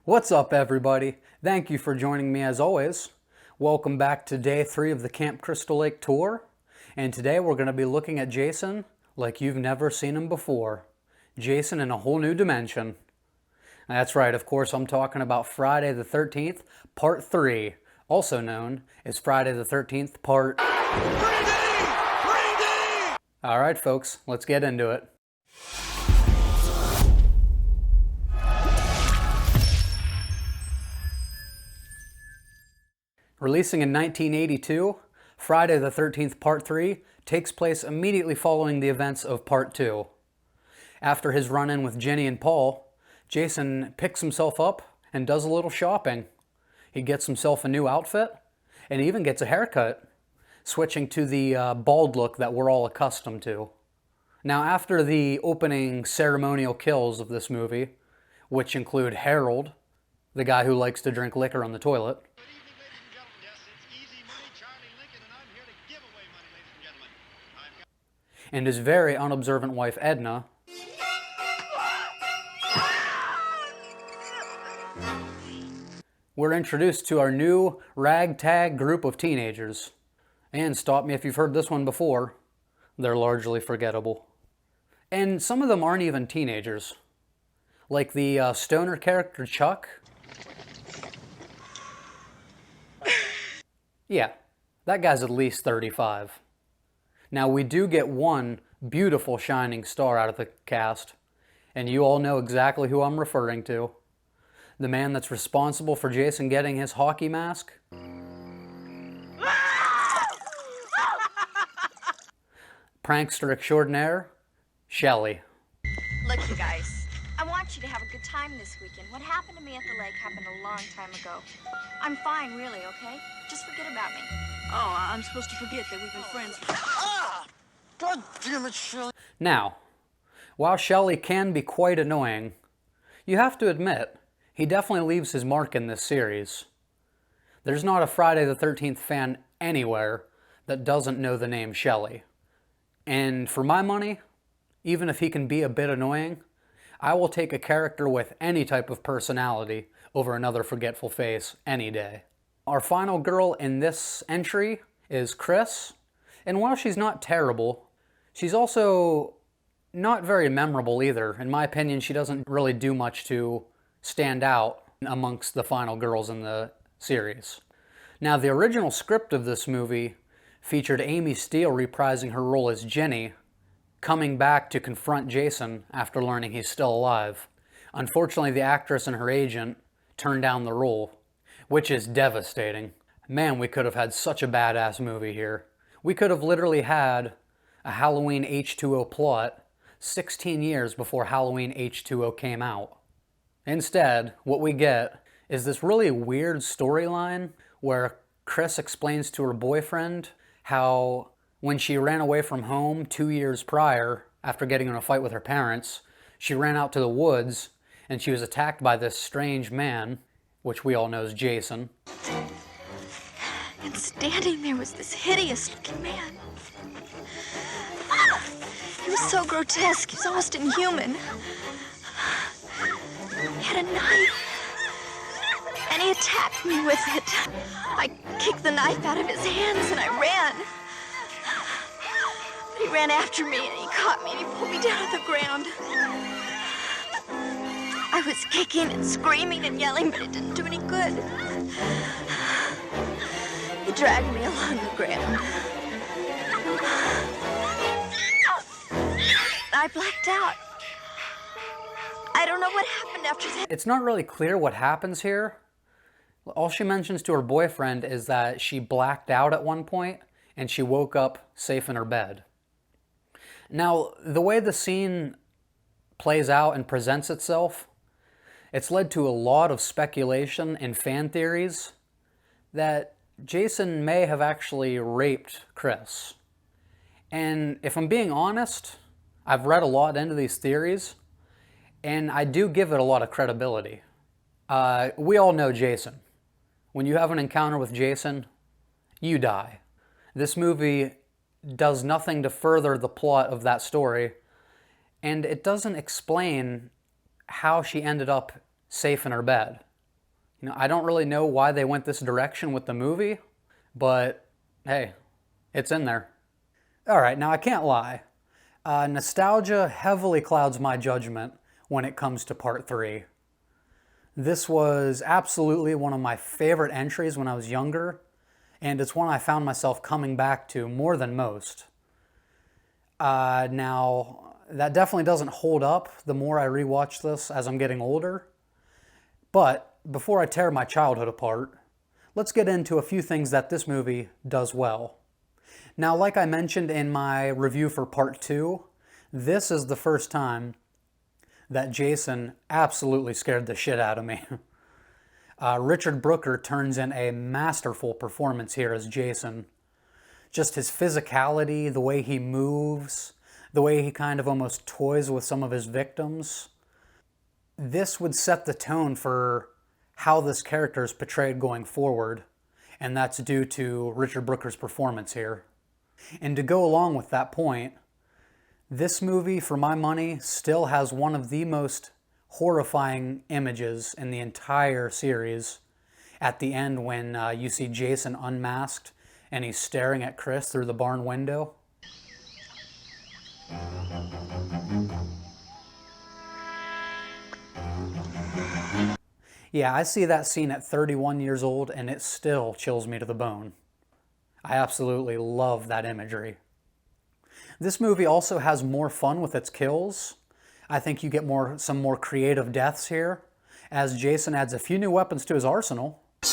What's up, everybody? Thank you for joining me as always. Welcome back to day 3 of the Camp Crystal Lake tour. And today we're going to be looking at Jason like you've never seen him before. Jason in a whole new dimension. That's right, of course, I'm talking about Friday the 13th, Part 3, also known as Friday the 13th, Part... 3D! 3D! All right, folks, let's get into it. Releasing in 1982, Friday the 13th Part 3 takes place immediately following the events of Part 2. After his run-in with Jenny and Paul, Jason picks himself up and does a little shopping. He gets himself a new outfit and even gets a haircut, switching to the bald look that we're all accustomed to. Now, after the opening ceremonial kills of this movie, which include Harold, the guy who likes to drink liquor on the toilet, and his very unobservant wife Edna, we're introduced to our new ragtag group of teenagers. And stop me if you've heard this one before, they're largely forgettable. And some of them aren't even teenagers. Like the stoner character Chuck. Yeah, that guy's at least 35. Now, we do get one beautiful shining star out of the cast, and you all know exactly who I'm referring to. The man that's responsible for Jason getting his hockey mask. Prankster extraordinaire, Shelley. Look, you guys, I want you to have a good time this weekend. What happened to me at the lake happened a long time ago. I'm fine, really, okay? Just forget about me. Oh, I'm supposed to forget that we've been friends for... God damn it, Shelley. Now, while Shelley can be quite annoying, you have to admit, he definitely leaves his mark in this series. There's not a Friday the 13th fan anywhere that doesn't know the name Shelley. And for my money, even if he can be a bit annoying, I will take a character with any type of personality over another forgetful face any day. Our final girl in this entry is Chris, and while she's not terrible, she's also not very memorable either. In my opinion, she doesn't really do much to stand out amongst the final girls in the series. Now, the original script of this movie featured Amy Steele reprising her role as Jenny, coming back to confront Jason after learning he's still alive. Unfortunately, the actress and her agent turned down the role, which is devastating. Man, we could have had such a badass movie here. We could have literally had a Halloween H2O plot 16 years before Halloween H2O came out. Instead, what we get is this really weird storyline where Chris explains to her boyfriend how when she ran away from home 2 years prior, after getting in a fight with her parents, she ran out to the woods and she was attacked by this strange man, which we all know is Jason. And standing there was this hideous-looking man. He was so grotesque, he was almost inhuman. He had a knife, and he attacked me with it. I kicked the knife out of his hands, and I ran. He ran after me, and he caught me, and he pulled me down to the ground. I was kicking and screaming and yelling, but it didn't do any good. He dragged me along the ground. I blacked out. I don't know what happened after that. It's not really clear what happens here. All she mentions to her boyfriend is that she blacked out at one point and she woke up safe in her bed. Now, the way the scene plays out and presents itself, it's led to a lot of speculation and fan theories that Jason may have actually raped Chris. And if I'm being honest, I've read a lot into these theories, and I do give it a lot of credibility. We all know Jason. When you have an encounter with Jason, you die. This movie does nothing to further the plot of that story, and it doesn't explain how she ended up safe in her bed. I don't really know why they went this direction with the movie, but hey, it's in there. All right, now I can't lie. Nostalgia heavily clouds my judgment when it comes to part 3. This was absolutely one of my favorite entries when I was younger, and it's one I found myself coming back to more than most. Now, that definitely doesn't hold up the more I rewatch this as I'm getting older, but before I tear my childhood apart, let's get into a few things that this movie does well. Now, like I mentioned in my review for part 2, this is the first time that Jason absolutely scared the shit out of me. Richard Brooker turns in a masterful performance here as Jason. Just his physicality, the way he moves, the way he kind of almost toys with some of his victims. This would set the tone for how this character is portrayed going forward, and that's due to Richard Brooker's performance here. And to go along with that point, this movie, for my money, still has one of the most horrifying images in the entire series at the end when you see Jason unmasked and he's staring at Chris through the barn window. Yeah, I see that scene at 31 years old and it still chills me to the bone. I absolutely love that imagery. This movie also has more fun with its kills. I think you get some more creative deaths here, as Jason adds a few new weapons to his arsenal. Hey,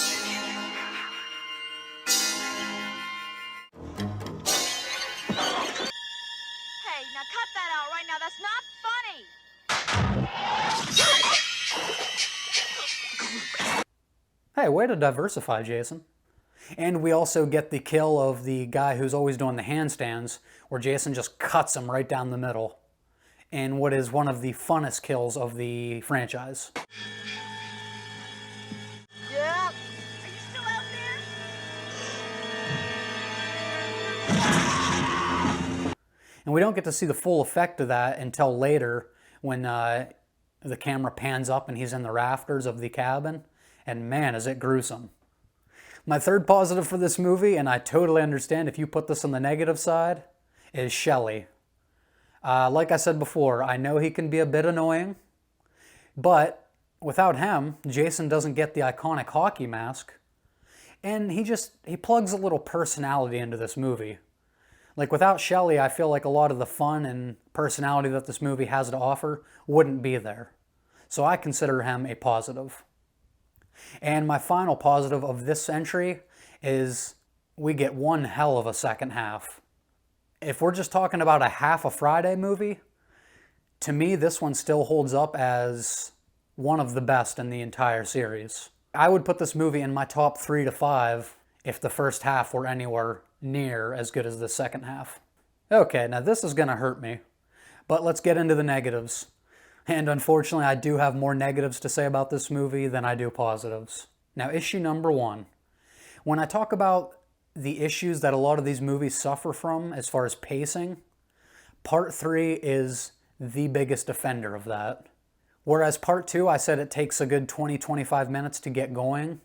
now cut that out right now. That's not funny. Hey, way to diversify, Jason. And we also get the kill of the guy who's always doing the handstands, where Jason just cuts him right down the middle, in what is one of the funnest kills of the franchise. Yeah. Are you still out there? And we don't get to see the full effect of that until later when the camera pans up and he's in the rafters of the cabin. And man, is it gruesome. My third positive for this movie, and I totally understand if you put this on the negative side, is Shelley. Like I said before, I know he can be a bit annoying, but without him, Jason doesn't get the iconic hockey mask, and he plugs a little personality into this movie. Like without Shelley, I feel like a lot of the fun and personality that this movie has to offer wouldn't be there. So I consider him a positive. And my final positive of this entry is we get one hell of a second half. If we're just talking about a half a Friday movie, to me this one still holds up as one of the best in the entire series. I would put this movie in my top 3 to 5 if the first half were anywhere near as good as the second half. Okay, now this is going to hurt me, but let's get into the negatives. And unfortunately, I do have more negatives to say about this movie than I do positives. Now, issue number 1. When I talk about the issues that a lot of these movies suffer from as far as pacing, part 3 is the biggest offender of that. Whereas part 2, I said it takes a good 20-25 minutes to get going.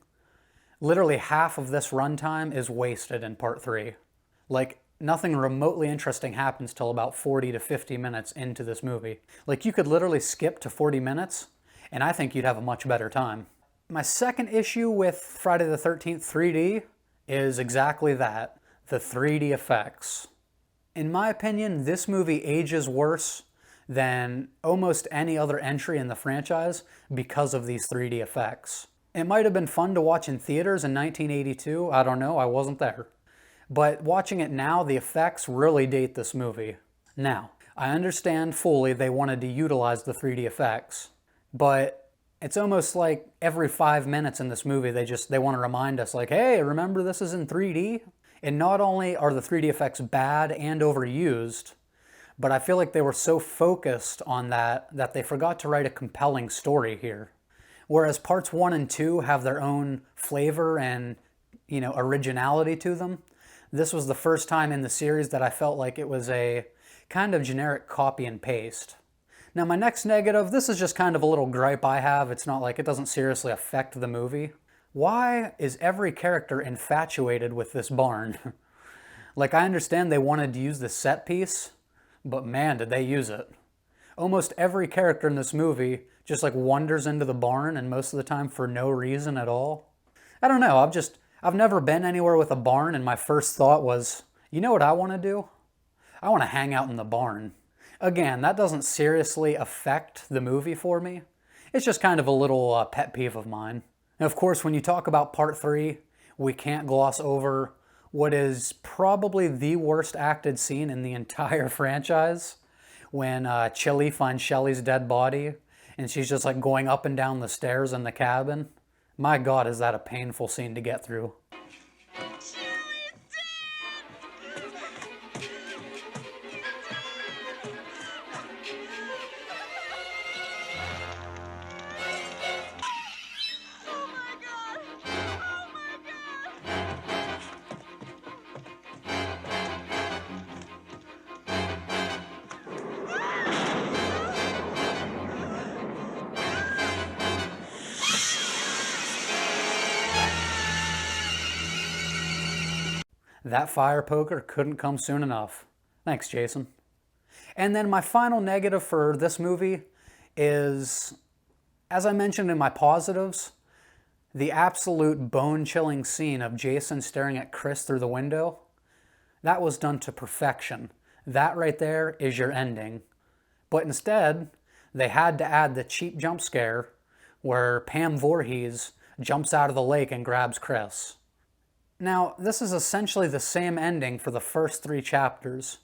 Literally half of this runtime is wasted in part 3. Like, nothing remotely interesting happens till about 40 to 50 minutes into this movie. Like, you could literally skip to 40 minutes, and I think you'd have a much better time. My second issue with Friday the 13th 3D is exactly that, the 3D effects. In my opinion, this movie ages worse than almost any other entry in the franchise because of these 3D effects. It might have been fun to watch in theaters in 1982, I don't know, I wasn't there. But watching it now, the effects really date this movie. Now, I understand fully they wanted to utilize the 3D effects, but it's almost like every 5 minutes in this movie they want to remind us like, hey, remember this is in 3D? And not only are the 3D effects bad and overused, but I feel like they were so focused on that they forgot to write a compelling story here. Whereas parts 1 and 2 have their own flavor and, originality to them, this was the first time in the series that I felt like it was a kind of generic copy and paste. Now my next negative, this is just kind of a little gripe I have. It's not like it doesn't seriously affect the movie. Why is every character infatuated with this barn? Like, I understand they wanted to use the set piece, but man, did they use it. Almost every character in this movie just like wanders into the barn, and most of the time for no reason at all. I don't know, I've never been anywhere with a barn, and my first thought was, you know what I want to do? I want to hang out in the barn. Again, that doesn't seriously affect the movie for me. It's just kind of a little pet peeve of mine. And of course, when you talk about part 3, we can't gloss over what is probably the worst acted scene in the entire franchise, when Chili finds Shelly's dead body and she's just like going up and down the stairs in the cabin. My God, is that a painful scene to get through. That fire poker couldn't come soon enough. Thanks, Jason. And then my final negative for this movie is, as I mentioned in my positives, the absolute bone-chilling scene of Jason staring at Chris through the window. That was done to perfection. That right there is your ending. But instead, they had to add the cheap jump scare where Pam Voorhees jumps out of the lake and grabs Chris. Now, this is essentially the same ending for the first 3 chapters.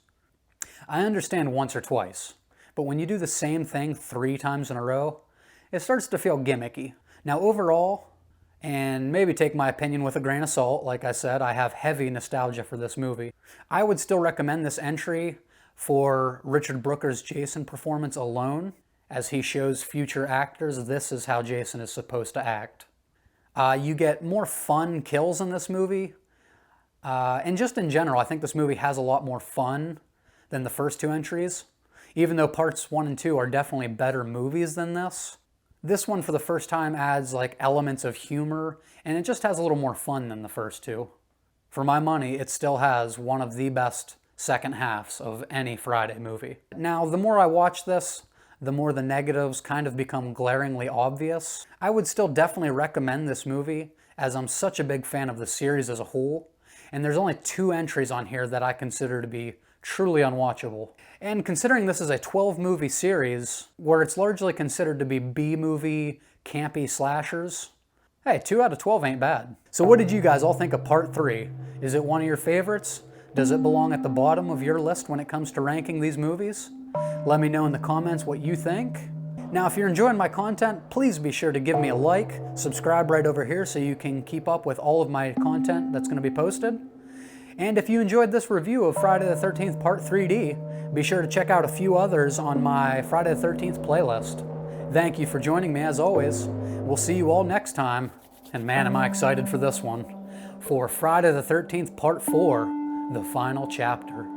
I understand once or twice, but when you do the same thing 3 times in a row, it starts to feel gimmicky. Now overall, and maybe take my opinion with a grain of salt, like I said, I have heavy nostalgia for this movie. I would still recommend this entry for Richard Brooker's Jason performance alone, as he shows future actors this is how Jason is supposed to act. You get more fun kills in this movie. And just in general, I think this movie has a lot more fun than the first 2 entries. Even though parts 1 and 2 are definitely better movies than this. This one for the first time adds like elements of humor, and it just has a little more fun than the first 2. For my money, it still has one of the best second halves of any Friday movie. Now, the more I watch this, the more the negatives kind of become glaringly obvious. I would still definitely recommend this movie, as I'm such a big fan of the series as a whole, and there's only 2 entries on here that I consider to be truly unwatchable. And considering this is a 12-movie series, where it's largely considered to be B-movie, campy slashers, hey, 2 out of 12 ain't bad. So what did you guys all think of part 3? Is it one of your favorites? Does it belong at the bottom of your list when it comes to ranking these movies? Let me know in the comments what you think. Now, if you're enjoying my content, please be sure to give me a like, subscribe right over here so you can keep up with all of my content that's going to be posted. And if you enjoyed this review of Friday the 13th Part 3D, be sure to check out a few others on my Friday the 13th playlist. Thank you for joining me as always. We'll see you all next time. And man, am I excited for this one. For Friday the 13th Part 4, the final chapter.